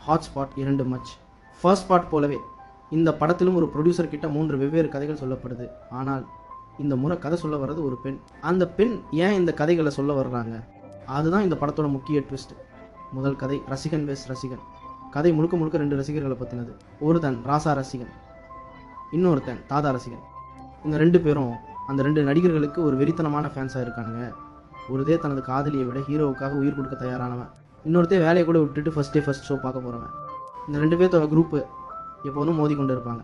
Hotspot 2 much. First part போலவே இந்த படத்திலும் ஒரு ப்ரொடியூசர் கிட்ட 3 வெவ்வேறு கதைகள் சொல்லப்படுது. ஆனால் இந்த முறை கதை சொல்ல வர்றது ஒரு பெண். அந்த பெண் ஏன் இந்த கதைகளை சொல்ல வர்றாங்க, அதுதான் இந்த படத்தோட முக்கிய ட்விஸ்ட். முதல் கதை ரசிகன் வெஸ் ரசிகன். கதை முழுக்க முழுக்க 2 ரசிகர்களை பற்றினது. ஒருத்தன் ராசா ரசிகன், இன்னொருத்தன் தாதா ரசிகன். இந்த 2 பேரும் அந்த 2 நடிகர்களுக்கு ஒரு வெறித்தனமான ஃபேன்ஸாக இருக்கானுங்க. ஒருதே தனது காதலியை விட ஹீரோவுக்காக உயிர் கொடுக்க தயாரானவன், இன்னொருத்தே வேலையை கூட விட்டுட்டு ஃபர்ஸ்ட் ஷோ பார்க்க போகிறவன். இந்த 2 பேர்த்தோட குரூப்பு எப்போதும் மோதி கொண்டு இருப்பாங்க.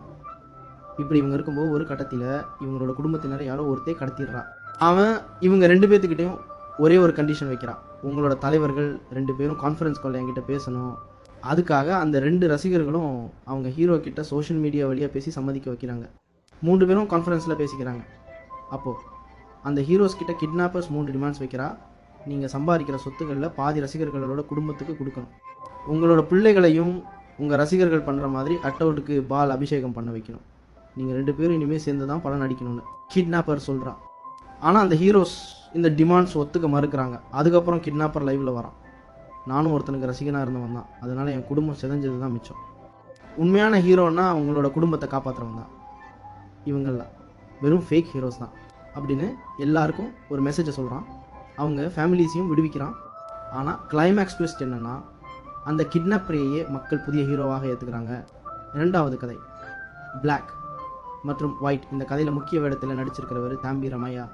இப்படி இவங்க இருக்கும்போது ஒரு கட்டத்தில் இவங்களோட குடும்பத்தினர் யாரோ ஒருத்தே கடத்திடுறான். அவன் இவங்க 2 பேர்த்துக்கிட்டையும் ஒரே ஒரு கண்டிஷன் வைக்கிறான். உங்களோட தலைவர்கள் 2 பேரும் கான்ஃபரன்ஸ் காலில் என்கிட்ட பேசணும். அதுக்காக அந்த 2 ரசிகர்களும் அவங்க ஹீரோ கிட்ட சோஷியல் மீடியா வழியாக பேசி சம்மதிக்க வைக்கிறாங்க. 3 பேரும் கான்ஃபரன்ஸில் பேசிக்கிறாங்க. அப்போது அந்த ஹீரோஸ் கிட்ட கிட்னாப்பர்ஸ் 3 டிமாண்ட்ஸ் வைக்கிறா. நீங்கள் சம்பாதிக்கிற சொத்துக்களில் பாதி ரசிகர்களோட குடும்பத்துக்கு கொடுக்கணும். உங்களோட பிள்ளைகளையும் உங்கள் ரசிகர்கள் பண்ணுற மாதிரி அட்டவுட்டுக்கு பால் அபிஷேகம் பண்ண வைக்கணும். நீங்கள் 2 பேரும் இனிமேல் சேர்ந்து தான் படம் நடிக்கணும்னு கிட்னாப்பர் சொல்கிறான். ஆனால் அந்த ஹீரோஸ் இந்த டிமாண்ட்ஸ் ஒத்துக்க மறுக்கிறாங்க. அதுக்கப்புறம் கிட்னாப்பர் லைவில் வரான். நானும் ஒருத்தனுக்கு ரசிகனாக இருந்தவன் தான், அதனால் என் குடும்பம் சிதைஞ்சது தான் மிச்சம். உண்மையான ஹீரோன்னா அவங்களோட குடும்பத்தை காப்பாற்றுறவன் தான். இவங்கெல்லாம் வெறும் ஃபேக் ஹீரோஸ் தான் அப்படின்னு எல்லாருக்கும் ஒரு மெசேஜை சொல்கிறான். அவங்க ஃபேமிலிஸையும் விடுவிக்கிறான். ஆனால் கிளைமேக்ஸ் ட்விஸ்ட் என்னென்னா, அந்த கிட்னாப்பரையே மக்கள் புதிய ஹீரோவாக ஏற்றுக்கிறாங்க. 2வது கதை பிளாக் மற்றும் ஒயிட். இந்த கதையில் முக்கிய வேடத்தில் நடிச்சிருக்கிறவர் தாம்பி ரமையா.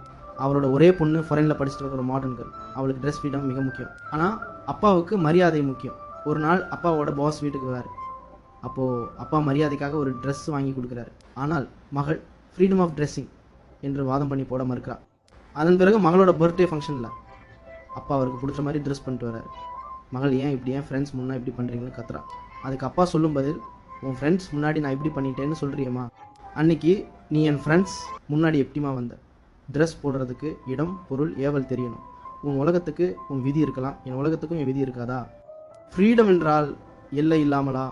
அவரோட ஒரே பொண்ணு ஃபாரினில் படிச்சுட்டு இருக்கிற மாடர்ன் கேர்ள். அவளுக்கு ட்ரெஸ் ஃப்ரீடம் மிக முக்கியம். ஆனால் அப்பாவுக்கு மரியாதை முக்கியம். ஒரு நாள் அப்பாவோட பாஸ் வீட்டுக்கு வராரு. அப்போது அப்பா மரியாதைக்காக ஒரு ட்ரெஸ் வாங்கி கொடுக்குறாரு. ஆனால் மகள் ஃப்ரீடம் ஆஃப் ட்ரெஸ்ஸிங் என்று வாதம் பண்ணி போட மறுக்கிறார். அதன் பிறகு மகளோட பர்த்டே ஃபங்க்ஷனில் அப்பா அவருக்கு பிடிச்ச மாதிரி ட்ரெஸ் பண்ணிட்டு வர்றாரு. மகள் ஏன் ஃப்ரெண்ட்ஸ் முன்னா இப்படி பண்ணுறீங்கன்னு கத்துறா. அதுக்கு அப்பா சொல்லும் பதில், உன் ஃப்ரெண்ட்ஸ் முன்னாடி நான் இப்படி பண்ணிட்டேன்னு சொல்கிறியம்மா, அன்னைக்கு நீ என் ஃப்ரெண்ட்ஸ் முன்னாடி எப்படிமா வந்த? ட்ரெஸ் போடுறதுக்கு இடம் பொருள் ஏவல் தெரியணும். உன் உலகத்துக்கு உன் விதி இருக்கலாம், என் உலகத்துக்கும் என் விதி இருக்காதா? ஃப்ரீடம் என்றால் எல்லை இல்லாமலா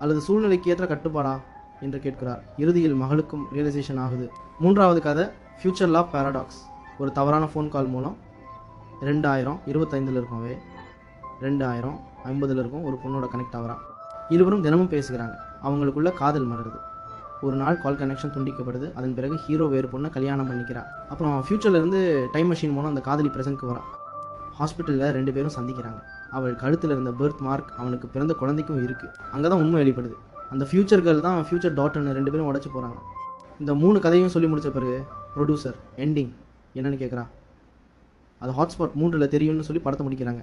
அல்லது சூழ்நிலைக்கு ஏற்ற கட்டுப்பாடா என்று கேட்கிறார். இறுதியில் மகளுக்கும் ரியலைசேஷன் ஆகுது. 3வது கதை ஃபியூச்சர் லவ் பேரடாக்ஸ். ஒரு தவறான ஃபோன் கால் மூலம் 2025 இருக்கவே 2050 இருக்கும் ஒரு பொண்ணோட கனெக்ட் ஆகிறான். இருவரும் தினமும் பேசுகிறாங்க. அவங்களுக்குள்ள காதல் மலருது. ஒரு நாள் கால் கனெக்ஷன் துண்டிக்கப்படுது. அதன் பிறகு ஹீரோ வேறு பொண்ணை கல்யாணம் பண்ணிக்கிறான். அப்புறம் ஃப்யூச்சர்லேருந்து டைம் மெஷின் மூலம் அந்த காதலி ப்ரெசென்ட்க்கு வரான். ஹாஸ்பிட்டலில் 2 பேரும் சந்திக்கிறாங்க. அவள் கழுத்தில் இருந்த பர்த் மார்க் அவனுக்கு பிறந்த குழந்தைக்கும் இருக்குது. அங்கே தான் உண்மை வெளிப்படுது. அந்த ஃப்யூச்சர் கேர்ள் தான் ஃப்யூச்சர் டாட்டர்னு 2 பேரும் உடச்சி போகிறாங்க. இந்த 3 கதையும் சொல்லி முடித்த பிறகு ப்ரொடியூசர் எண்டிங் என்னன்னு கேட்குறா. அது ஹாட்ஸ்பாட் 3ல் தெரியும்னு சொல்லி படத்தை முடிக்கிறாங்க.